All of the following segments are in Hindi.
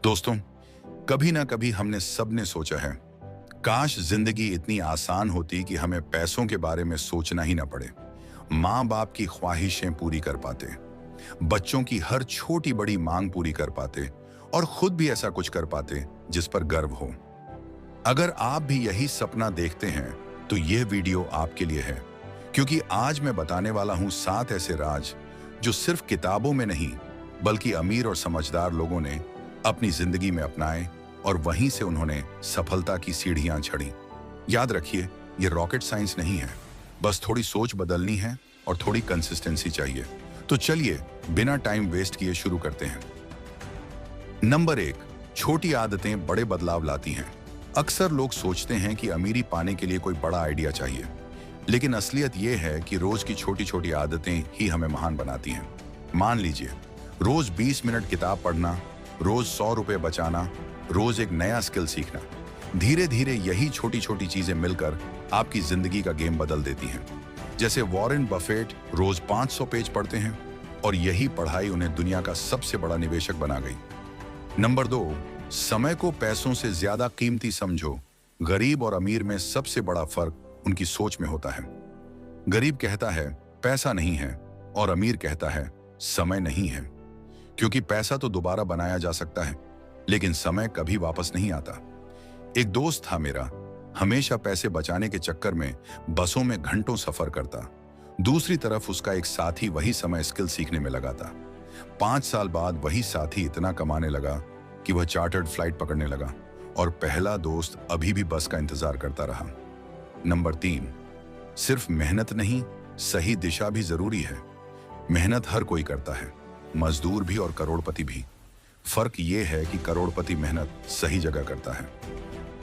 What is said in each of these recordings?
दोस्तों, कभी ना कभी हमने सबने सोचा है, काश जिंदगी इतनी आसान होती कि हमें पैसों के बारे में सोचना ही ना पड़े। माँ बाप की ख्वाहिशें पूरी कर पाते, बच्चों की हर छोटी बड़ी मांग पूरी कर पाते और खुद भी ऐसा कुछ कर पाते जिस पर गर्व हो। अगर आप भी यही सपना देखते हैं तो यह वीडियो आपके लिए है, क्योंकि आज मैं बताने वाला हूं 7 ऐसे राज जो सिर्फ किताबों में नहीं बल्कि अमीर और समझदार लोगों ने अपनी जिंदगी में अपनाए और वहीं से उन्होंने सफलता की सीढ़ियां चढ़ी। याद रखिए, ये रॉकेट साइंस नहीं है, बस थोड़ी सोच बदलनी है और थोड़ी कंसिस्टेंसी चाहिए। तो चलिए बिना टाइम वेस्ट किए शुरू करते हैं। नंबर 1, छोटी आदतें बड़े बदलाव लाती हैं। अक्सर लोग सोचते हैं कि अमीरी पाने के लिए कोई बड़ा आइडिया चाहिए, लेकिन असलियत यह है कि रोज की छोटी छोटी आदतें ही हमें महान बनाती हैं। मान लीजिए, रोज 20 मिनट किताब पढ़ना, रोज 100 रुपए बचाना, रोज एक नया स्किल सीखना। धीरे धीरे यही छोटी छोटी चीजें मिलकर आपकी जिंदगी का गेम बदल देती हैं। जैसे वॉरेन बफेट रोज 500 पेज पढ़ते हैं और यही पढ़ाई उन्हें दुनिया का सबसे बड़ा निवेशक बना गई। नंबर 2, समय को पैसों से ज्यादा कीमती समझो। गरीब और अमीर में सबसे बड़ा फर्क उनकी सोच में होता है। गरीब कहता है पैसा नहीं है और अमीर कहता है समय नहीं है, क्योंकि पैसा तो दोबारा बनाया जा सकता है, लेकिन समय कभी वापस नहीं आता। एक दोस्त था मेरा, हमेशा पैसे बचाने के चक्कर में बसों में घंटों सफर करता। दूसरी तरफ उसका एक साथी वही समय स्किल सीखने में लगा था। 5 साल बाद वही साथी इतना कमाने लगा कि वह चार्टर्ड फ्लाइट पकड़ने लगा और पहला दोस्त अभी भी बस का इंतजार करता रहा। नंबर 3, सिर्फ मेहनत नहीं, सही दिशा भी जरूरी है। मेहनत हर कोई करता है, मजदूर भी और करोड़पति भी। फर्क यह है कि करोड़पति मेहनत सही जगह करता है।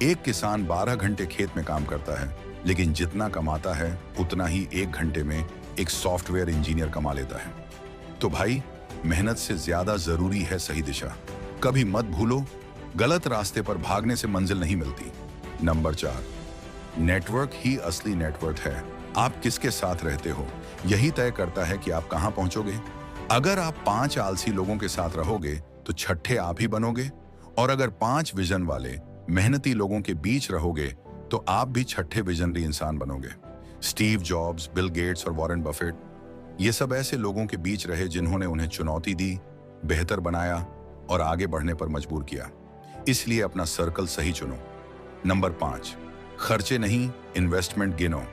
एक किसान 12 घंटे खेत में काम करता है, लेकिन जितना कमाता है उतना ही 1 घंटे में एक सॉफ्टवेयर इंजीनियर कमा लेता है। तो भाई, मेहनत से ज्यादा जरूरी है सही दिशा। कभी मत भूलो, गलत रास्ते पर भागने से मंजिल नहीं मिलती। नंबर 4, नेटवर्क ही असली नेटवर्क है। आप किसके साथ रहते हो यही तय करता है कि आप कहां पहुंचोगे। अगर आप 5 आलसी लोगों के साथ रहोगे तो छठे आप ही बनोगे, और अगर 5 विजन वाले मेहनती लोगों के बीच रहोगे तो आप भी छठे विजनरी इंसान बनोगे। स्टीव जॉब्स, बिल गेट्स और वॉरेन बफेट, ये सब ऐसे लोगों के बीच रहे जिन्होंने उन्हें चुनौती दी, बेहतर बनाया और आगे बढ़ने पर मजबूर किया। इसलिए अपना सर्कल सही चुनो। नंबर 5, खर्चे नहीं, इन्वेस्टमेंट गिनो।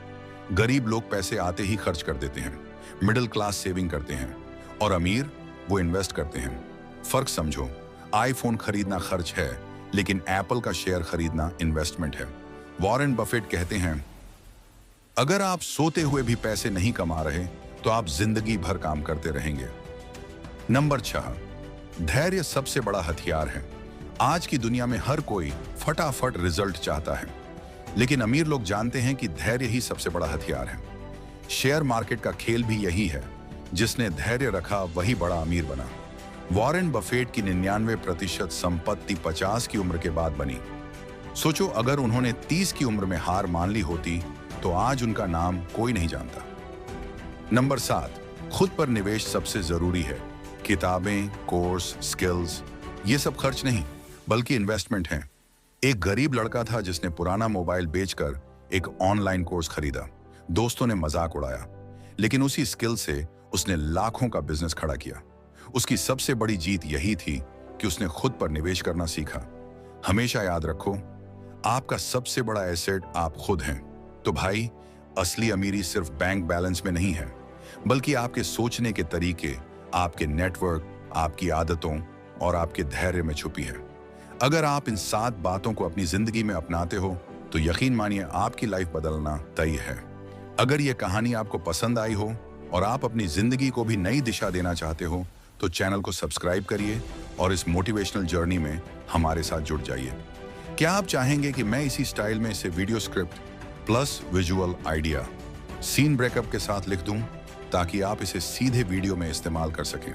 गरीब लोग पैसे आते ही खर्च कर देते हैं, मिडिल क्लास सेविंग करते हैं और अमीर वो इन्वेस्ट करते हैं। फर्क समझो, आईफोन खरीदना खर्च है, लेकिन एप्पल का शेयर खरीदना इन्वेस्टमेंट है। वॉरेन बफेट कहते हैं, अगर आप सोते हुए भी पैसे नहीं कमा रहे तो आप जिंदगी भर काम करते रहेंगे। नंबर 6, धैर्य सबसे बड़ा हथियार है। आज की दुनिया में हर कोई फटाफट रिजल्ट चाहता है, लेकिन अमीर लोग जानते हैं कि धैर्य ही सबसे बड़ा हथियार है। शेयर मार्केट का खेल भी यही है, जिसने धैर्य रखा वही बड़ा अमीर बना। वॉरेन बफेट की 99% संपत्ति 50 की उम्र के बाद बनी। सोचो, अगर उन्होंने 30 की उम्र में हार मान ली होती तो आज उनका नाम कोई नहीं जानता। नंबर 7, खुद पर निवेश सबसे जरूरी है। किताबें, कोर्स, स्किल्स, ये सब खर्च नहीं बल्कि इन्वेस्टमेंट हैं। एक गरीब लड़का था जिसने पुराना मोबाइल बेचकर एक ऑनलाइन कोर्स खरीदा। दोस्तों ने मजाक उड़ाया, लेकिन उसी स्किल से उसने लाखों का बिजनेस खड़ा किया। उसकी सबसे बड़ी जीत यही थी कि उसने खुद पर निवेश करना सीखा। हमेशा याद रखो, आपका सबसे बड़ा एसेट आप खुद हैं। तो भाई, असली अमीरी सिर्फ बैंक बैलेंस में नहीं है, बल्कि आपके सोचने के तरीके, आपके नेटवर्क, आपकी आदतों और आपके धैर्य में छुपी है। अगर आप इन 7 बातों को अपनी जिंदगी में अपनाते हो तो यकीन मानिए आपकी लाइफ बदलना तय है। अगर यह कहानी आपको पसंद आई हो और आप अपनी जिंदगी को भी नई दिशा देना चाहते हो तो चैनल को सब्सक्राइब करिए और इस मोटिवेशनल जर्नी में हमारे साथ जुड़ जाइए। क्या आप चाहेंगे कि मैं इसी स्टाइल में इसे video script plus visual idea, scene breakup के साथ लिख दूं, ताकि आप इसे सीधे वीडियो में इस्तेमाल कर सकें?